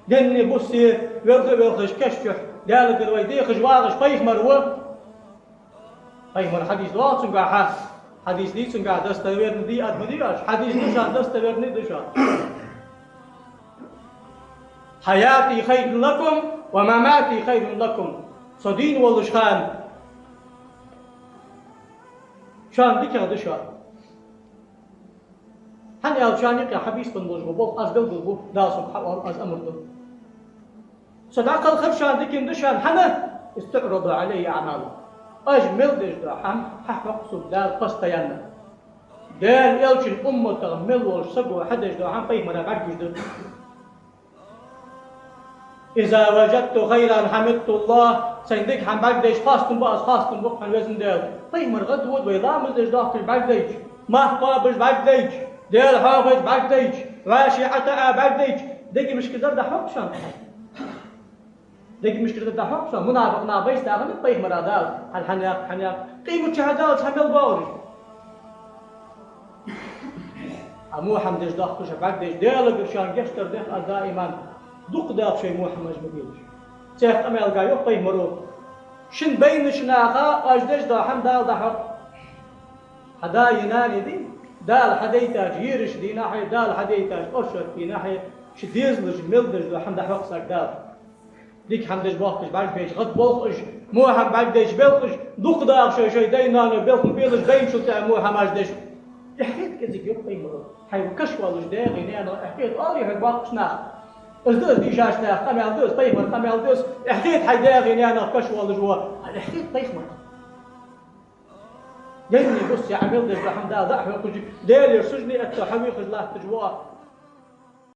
دني بصي ورخش كشح دالك الويديخ واغش بيخ مروه بيخ حديث لا تنقع حديث دي تنقع دستورني دي أدمدياش حديث دشان دستورني دشان حياتي خير لكم ومماتي خير لكم صدين والشخان شان ديك هذا شان هني أو شان يقع حبيس بنضج بوف أز قلب بوف داسم حوار أز أمر دل صدق الخرشان ديك دشان حنا استعرض علي أعماله أجمل دجدا حق سبدال قصتيانا دال يلشن أمة تغمل والسقو حدش دا عم بيه منا بعد جدا إذا وجدت خيرا حمدت الله سندك حم بعدش خاصتم بقى خاصتم بقى حن وزن دال طيب مرغد ود ويضام دج داخل بعدش ما قابش بعدش دال حافظ بعدش راشي عتاء بعدش دقي مش كذا ده حقشان دقي مش كذا ده حقشان منافق نابيس داخل طيب مرادات حنياق قيمة شهادات حمل باوري أمو حمدش داخل بعدش دال قرشان جشتر ده دائما دوق داق شيء مو حماش مديرش شيخ أمي القايو طيب مرو شن بين شناقة أجدش دا حم دال دحق حدا يناني دي دال حديتاج يرش دي ناحية دال حديتاج أرشد في ناحية شديزلش ملدش دا حم دحق ساك دال ديك حمدش باقش بعد بيش غد بوقش مو حم بعدش بلقش دوق داق شيء ديناني بلقم بيلش بين شو تاع مو حماش دش حكيت كذا يوم طيب مرو حيو كشوالش داغي أنا حكيت هي باقش ناخ الدوس دي جاشنا قام الدوس طيب قام الدوس حكيت حيداغي انا كشوال جوا حكيت طيب جني بص يا عمل ده الحمد لله ضحى دير سجني التحويق الله تجوا